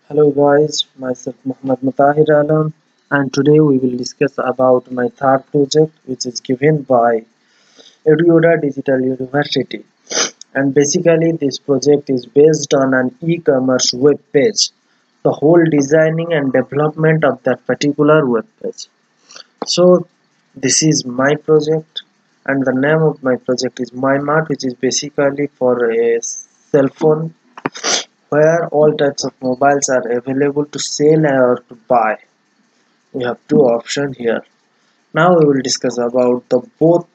Hello guys, myself Muhammad Mutahir Alam, and today we will discuss about my third project which is given by Eduyoda Digital University. And basically this project is based on an e-commerce web page, the whole designing and development of that particular web page. So this is my project, and the name of my project is Mart, which is basically for a cell phone where all types of mobiles are available to sell or to buy. We have two options here. Now we will discuss about the both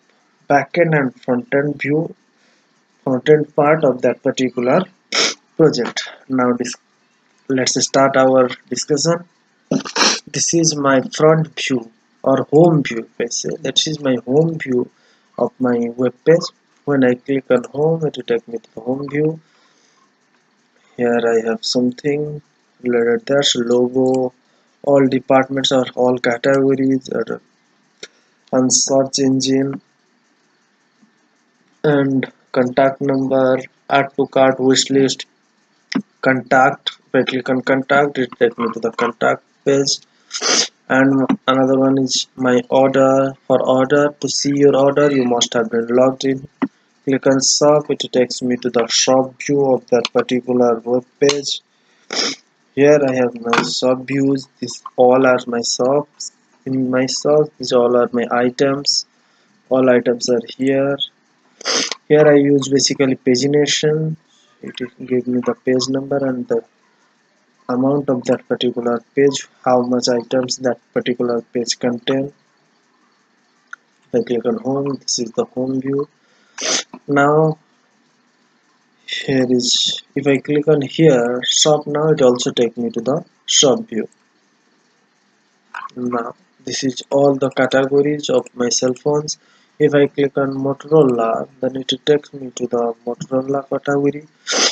backend and front-end view, front-end part of that particular project. Now let's start our discussion. This is my front view or home view. That is my home view of my web page. When I click on home, it will take me to the home view. Here I have something related. There's logo, all departments or all categories are on search engine and contact number, add to cart, wish list, contact. If I click on contact, it takes me to the contact page. And another one is my order. For order, to see your order, you must have been logged in. Click on shop, it takes me to the shop view of that particular web page. Here I have my shop views. These all are my shops. In my shop, these all are my items. All items are here. Here I use basically pagination. It gives me the page number and the amount of that particular page, how much items that particular page contain. If I click on home, this is the home view. Now here is, if I click on here shop, now it also takes me to the shop view. Now this is all the categories of my cell phones. If I click on Motorola, then it takes me to the Motorola category.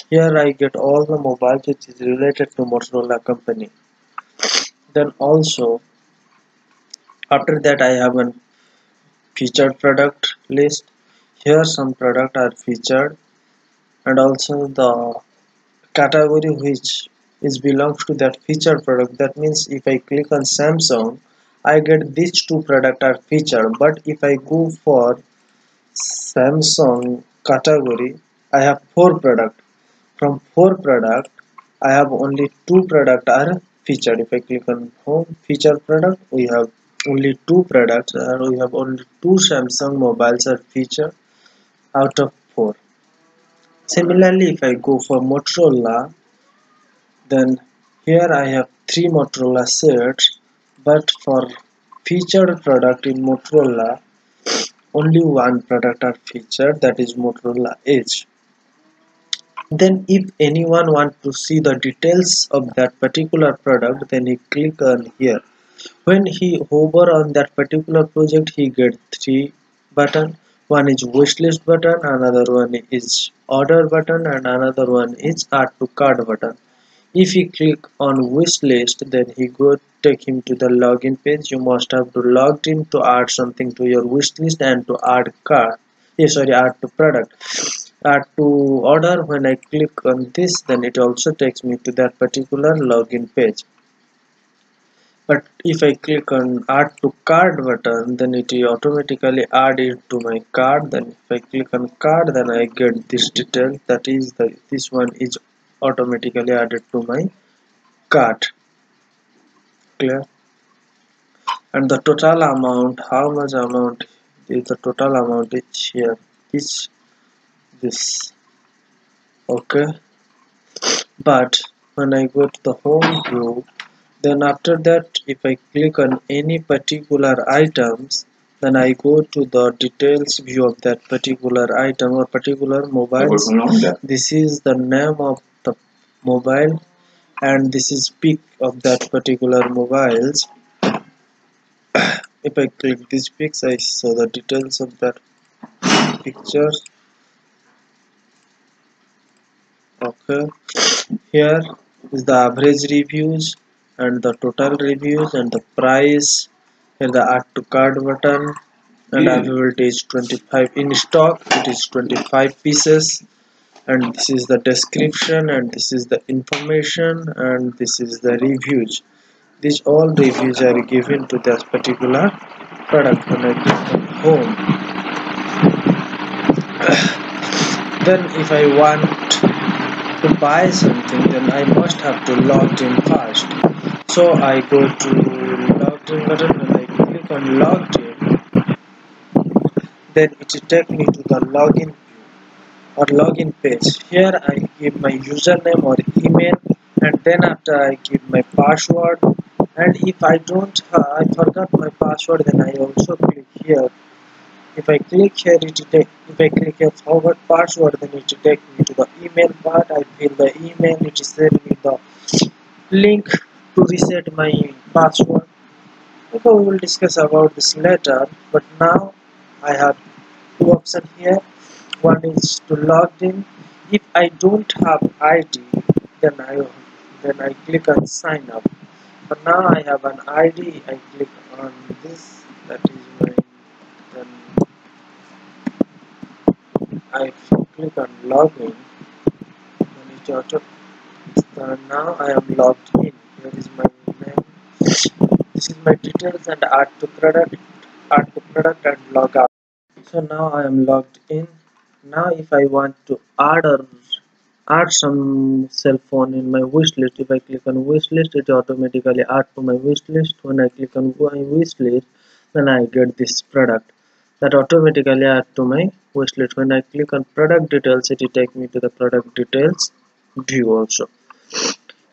Here I get all the mobiles which is related to Motorola company. Then also after that I have a featured product list. Here some product are featured, and also the category which is belongs to that featured product. That means if I click on Samsung, I get these two product are featured, but if I go for Samsung category, I have four product. From four product, I have only two product are featured. If I click on home featured product, we have only two products, and we have only two Samsung mobiles are featured out of four. Similarly, if I go for Motorola, then here I have three Motorola sets, but for featured product in Motorola, only one product are featured, that is Motorola Edge. Then if anyone want to see the details of that particular product, then he click on here. When he hover on that particular project, he get three button. One is wishlist button, another one is order button, and another one is add to cart button. If he click on wish list, then he go take him to the login page. You must have to log in to add something to your wish list and to add cart. Add to product. Add to order. When I click on this, then it also takes me to that particular login page. But if I click on add to cart button, then it will automatically add it to my cart. Then if I click on cart, then I get this detail, that is this one is automatically added to my cart. Clear? And the total amount, how much amount is the total amount is here, is this. Okay, but when I go to the home view, then after that if I click on any particular items, then I go to the details view of that particular item or particular mobiles. This is the name of the mobile, and this is pic of that particular mobiles. If I click this pics, I saw the details of that picture. Okay, here is the average reviews and the total reviews and the price. Here the add to cart button, and availability is 25 in stock, it is 25 pieces. and this is the description, and this is the information, and this is the reviews. These all reviews are given to this particular product. When I click on home, then if I want to buy something, then I must have to log in first. So I go to logged in button, and I click on logged in, then it will take me to the login or login page. Here I give my username or email, and then after I give my password, and if I don't I forgot my password, then I also click here. If I click here, if I click here forward password, then it will take me to the email part. I fill the email, it will send me the link to reset my password. Okay, we will discuss about this later, but now I have two options here. One is to log in. If I don't have ID, then I click on sign up. But now I have an ID. I click on this. That is my. Then I click on login. Then it auto. Now I am logged in. Here is my name. This is my details and add to product and log out. So now I am logged in. Now if I want to add some cell phone in my wish list, if I click on wish list, it automatically add to my wish list. When I click on my wish list, then I get this product that automatically add to my wish list. When I click on product details, it will take me to the product details view also.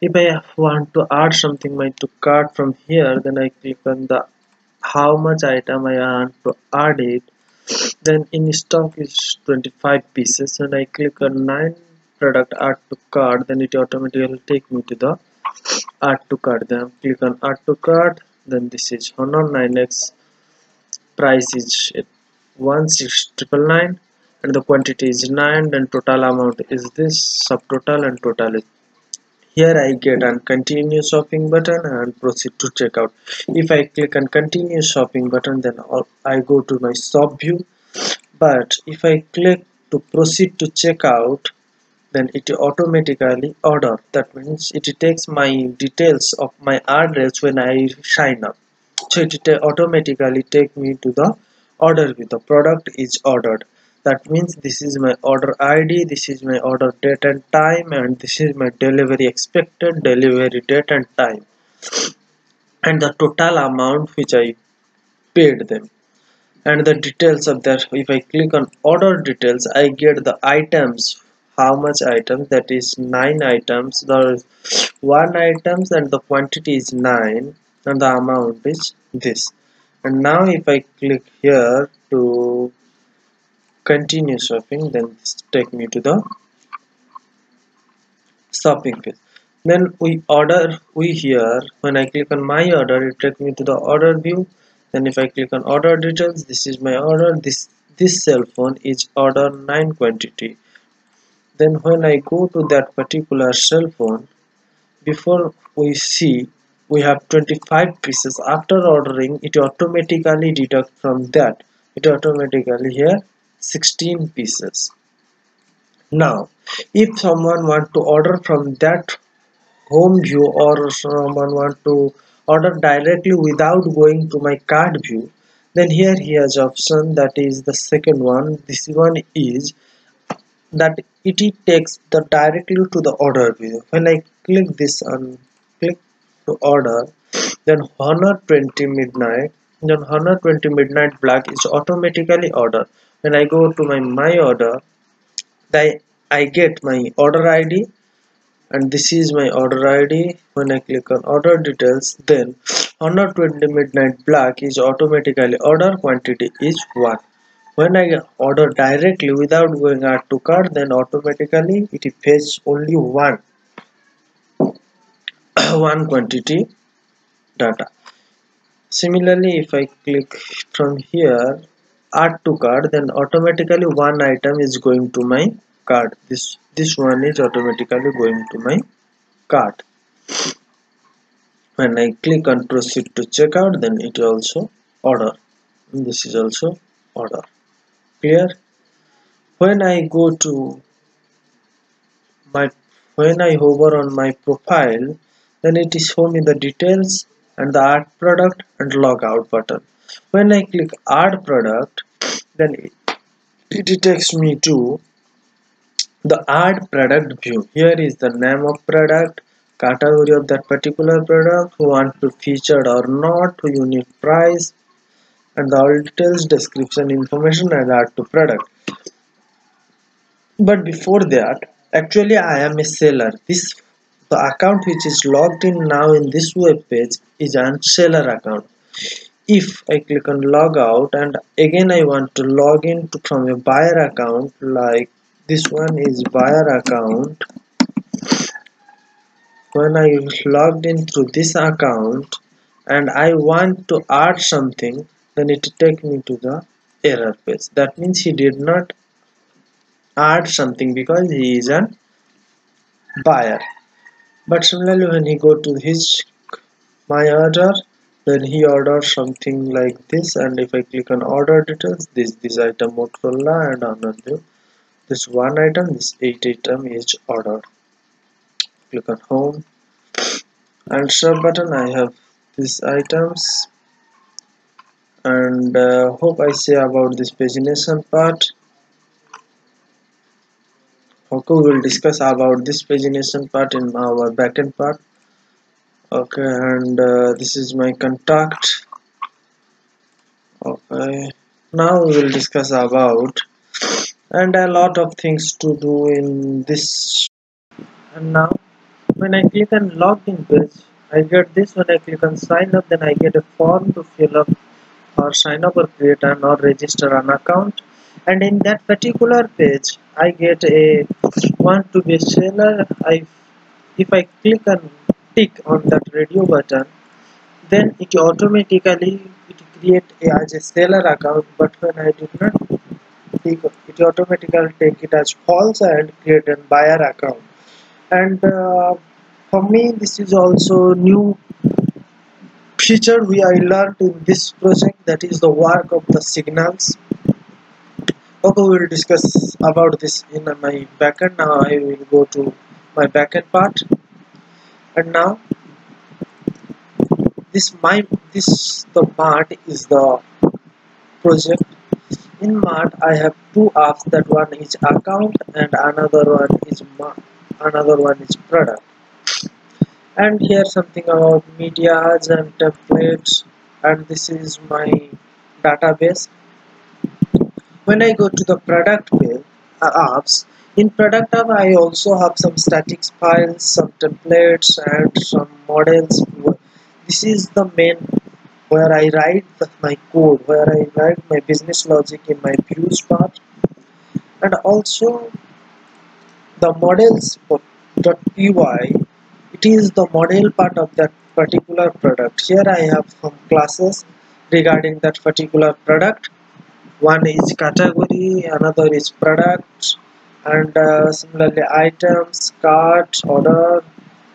If I want to add something to cart from here, then I click on the how much item I want to add it. Then in stock is 25 pieces, and I click on 9 product add to cart, then it automatically take me to the add to cart. Then I click on add to cart, then this is Honor 9x, price is 16,999, and the quantity is 9, then total amount is this, subtotal and total is. Here I get on continue shopping button and proceed to checkout. If I click on continue shopping button, then I go to my shop view. But if I click to proceed to checkout, then it automatically order. That means it takes my details of my address when I sign up. So it automatically take me to the order view. The product is ordered. That means this is my order ID, this is my order date and time, and this is my delivery expected delivery date and time, and the total amount which I paid them, and the details of that. If I click on order details, I get the items, how much items, that is 9 items, the one items, and the quantity is 9, and the amount is this. And now if I click here to continue shopping, then this take me to the shopping page. Then we here, when I click on my order, it takes me to the order view. Then if I click on order details, this is my order. This cell phone is order 9 quantity. Then when I go to that particular cell phone, before we see we have 25 pieces. After ordering, it automatically deduct from that, it automatically here 16 pieces. Now if someone want to order from that home view, or someone want to order directly without going to my cart view, then here he has option, that is the second one. This one is that it takes the directly to the order view. When I click this on click to order, then Honor 20 midnight, then Honor 20 midnight black is automatically ordered. When I go to my order, I get my order ID, and this is my order ID. When I click on order details, then Honor 20 midnight black is automatically order, quantity is 1. When I order directly without going add to cart, then automatically it fetch only one one quantity data. Similarly, if I click from here add to cart, then automatically one item is going to my cart. This one is automatically going to my cart. When I click on proceed to checkout, then it also order. This is also order. Clear? When I go to my when I hover on my profile, then it is show me the details and the add product and log out button. When I click add product, then it takes me to the add product view. Here is the name of product, category of that particular product, who want to featured or not, unit price, and the all details, description, information, and add to product. But before that, actually I am a seller. This the account which is logged in now in this web page is an seller account. If I click on log out and again I want to log in from a buyer account, like this one is buyer account. When I logged in through this account and I want to add something, then it take me to the error page. That means he did not add something because he is a buyer. But similarly, when he go to his my order, then he orders something like this, and if I click on order details, this item Motorola, and another this one item, this 8 item is ordered. Click on home and share button. I have these items, and hope I say about this pagination part. Okay, we will discuss about this pagination part in our backend part. Okay, and this is my contact. Okay, now we will discuss about and a lot of things to do in this. And now when I click on login page, I get this. When I click on sign up, then I get a form to fill up or sign up or create an or register an account. And in that particular page, I get a want to be a seller. If I click on tick on that radio button, then it automatically it create as a seller account. But when I did not click, it automatically take it as false and create a buyer account. And for me, this is also new feature we I learned in this project, that is the work of the signals. Okay, we will discuss about this in my backend. Now I will go to my backend part, and now this the Mart is the project. In Mart, I have two apps. That one is account and another one is product. And here something about medias and templates, and this is my database. When I go to the product page apps, in product app I also have some statics files, some templates, and some models. This is the main where I write my code, where I write my business logic in my views part, and also the models.py. It is the model part of that particular product. Here I have some classes regarding that particular product. One is category, another is product, and similarly items, cart, order,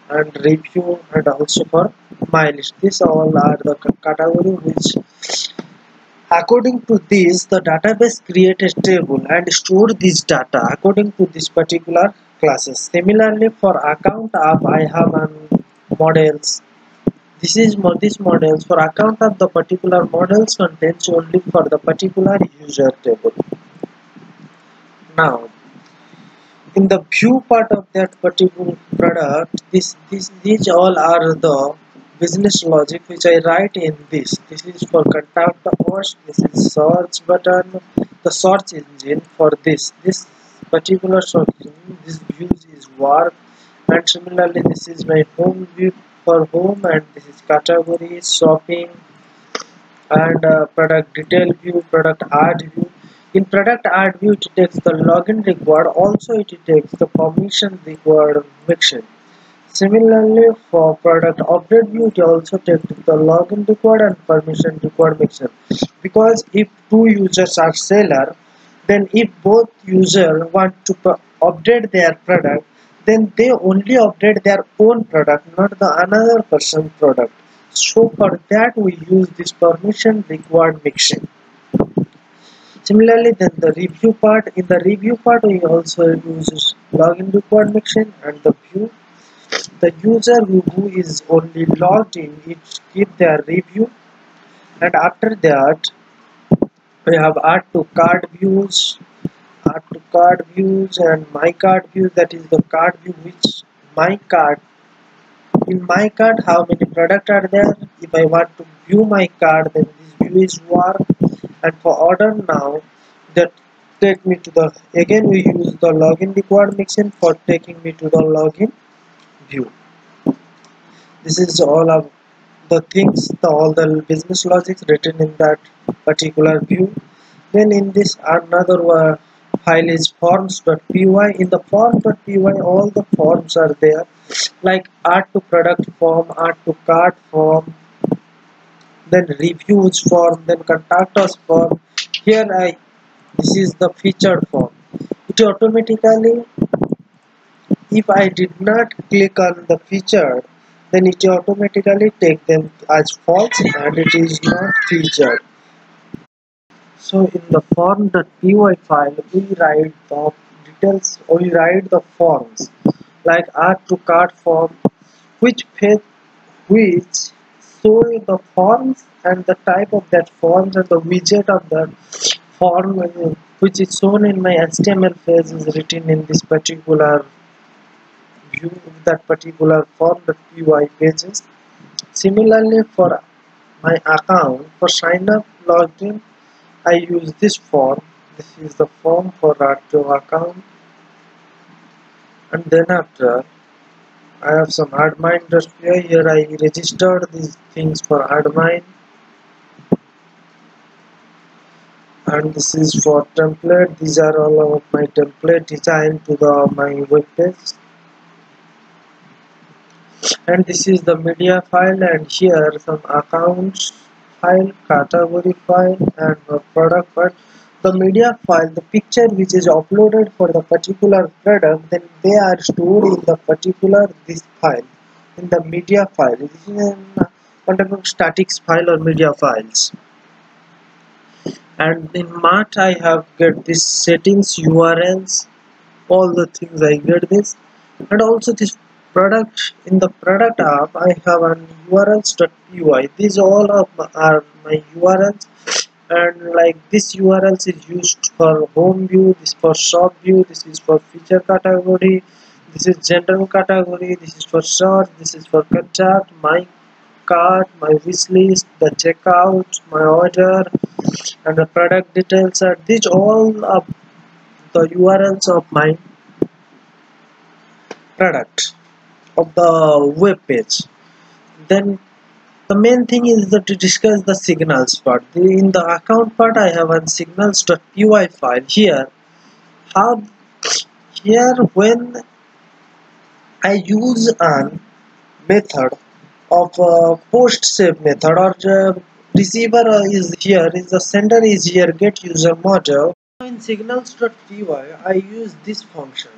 and review, and also for my list. These all are the category which, according to this, the database create a table and store this data according to this particular classes. Similarly, for account app, I have models. These models for account of the particular models contains only for the particular user table. Now, in the view part of that particular product, these all are the business logic which I write in this. This is for contact us. This is search button, the search engine for this particular search engine. This views is work, and similarly this is my home view for home, and this is category, shopping, and product detail view, product art view. In product art view, it takes the login required, also it takes the permission required mixin. Similarly, for product update view, it also takes the login required and permission required mixin. Because if two users are seller, then if both user want to update their product, then they only update their own product, not the another person product. So for that we use this permission required mixin. Similarly, then the review part. In the review part, we also use login required machine and the view. The user who is only logged in, it give their review, and after that we have add to card views and my card views. That is the card view which my card in my card how many products are there. If I want to view my card, then this view is work. And for order now, that take me to the again we use the login required machine for taking me to the login view. This is all of the things, all the business logics written in that particular view. Then in this another file is forms.py. In the form.py all the forms are there, like add to product form, add to cart form, then reviews form, then contact us form. Here I this is the featured form. It automatically, if I did not click on the featured, then it automatically take them as false and it is not featured. So in the form.py file, we write the details, we write the forms like add to cart form, which show the forms and the type of that forms and the widget of the form which is shown in my HTML page is written in this particular view, that particular form.py pages. Similarly, for my account, for sign up logged in, I use this form. This is the form for Rato account, and then after I have some admin.py. Here I registered these things for admin, and this is for template. These are all of my template designed to the my web page, and this is the media file, and here some accounts file, category file, and the product file. The media file, the picture which is uploaded for the particular product, then they are stored in the particular this file, in the media file. This is an content statics file or media files. And in Mart I have get this settings, URLs, all the things I get this, and also this product. In the product app I have an urls.py. These all of are my URLs, and like this URLs is used for home view, this for shop view, this is for feature category, this is general category, this is for search, this is for contact, my cart, my wish list, the checkout, my order, and the product details are these all of the URLs of my product of the web page. Then the main thing is that to discuss the signals part. In the account part I have a signals.py file. How here when I use an method of post save method, or receiver is here, is the sender is here, get user model. In signals.py I use this function,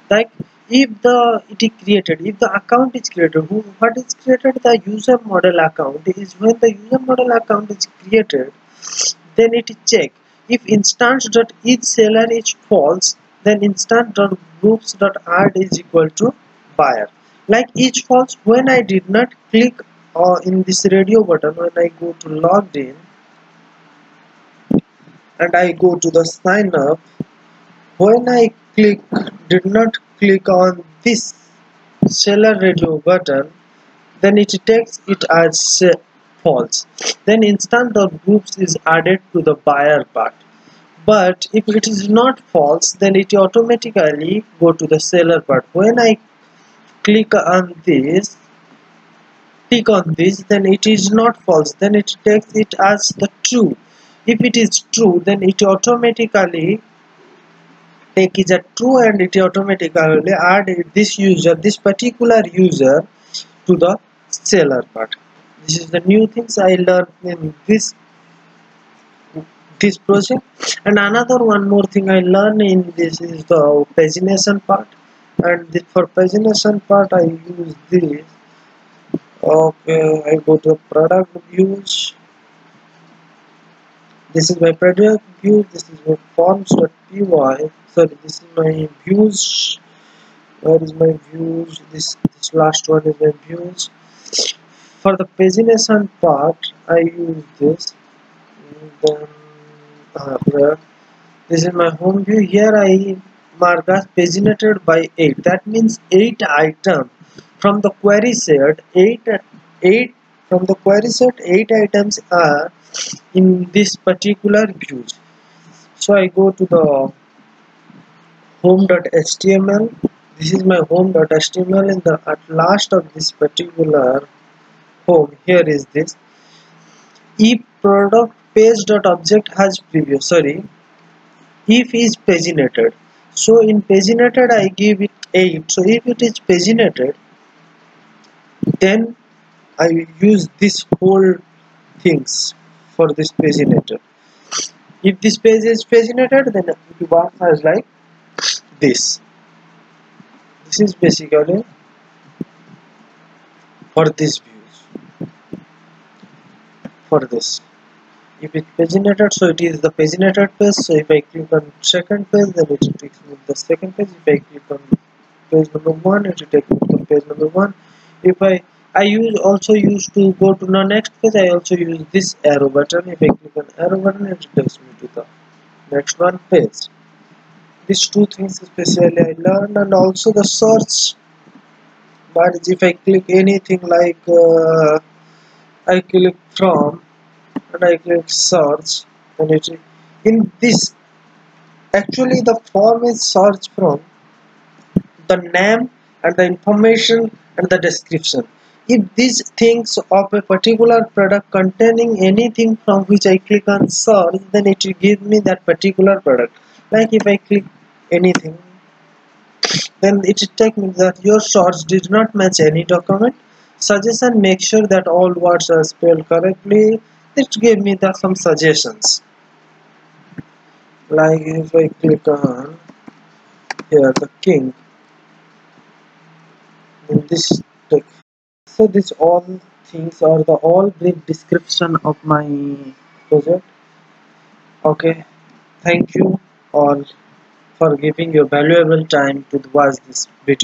like if the it is created, if the account is created, what is created, the user model account is when the user model account is created, then it is check if instance.each seller is false, then instance.groups.add is equal to buyer. Like each false when I did not click in this radio button, when I go to logged in and I go to the sign up, when I did not click on this seller radio button, then it takes it as false. Then instance.groups is added to the buyer part. But if it is not false, then it automatically go to the seller part. When I click on this, then it is not false. Then it takes it as the true. If it is true, then it automatically take is a true, and it automatically add this particular user to the seller part. This is the new things I learned in this project. And another one more thing I learned in this is the pagination part, and for pagination part I use this. Okay, I go to product views. This is my product view. This is my forms.py. Sorry, this is my views. Where is my views? This last one is my views. For the pagination part, I use this. Then where this is my home view. Here I mark as paginated by 8. That means 8 items from the query set. 8 from the query set. 8 items are in this particular views. So I go to the home.html. This is my home.html. In the at last of this particular home, here is this. If product page.object has preview, sorry, if is paginated. So in paginated I give it 8. So if it is paginated, then I will use this whole things for this paginated. If this page is paginated, then it works as like this. This is basically for this views. For this, if it's paginated, so it is the paginated page. So if I click on second page, then it takes me to the second page. If I click on page number 1, it will take me to page number 1. If I also use to go to the next page, I also use this arrow button. If I click on arrow button, it takes me to the next one page. These two things especially I learned, and also the search. But if I click anything like I click from and I click search, and it in this actually the form is search from the name and the information and the description. If these things of a particular product containing anything from which I click on search, then it will give me that particular product. Like if I click anything, then it will take me that your search did not match any document. Suggestion: make sure that all words are spelled correctly. It gave me some suggestions. Like if I click on here the king, in this text. So this all things are the all brief description of my project. Okay, thank you all for giving your valuable time to watch this video.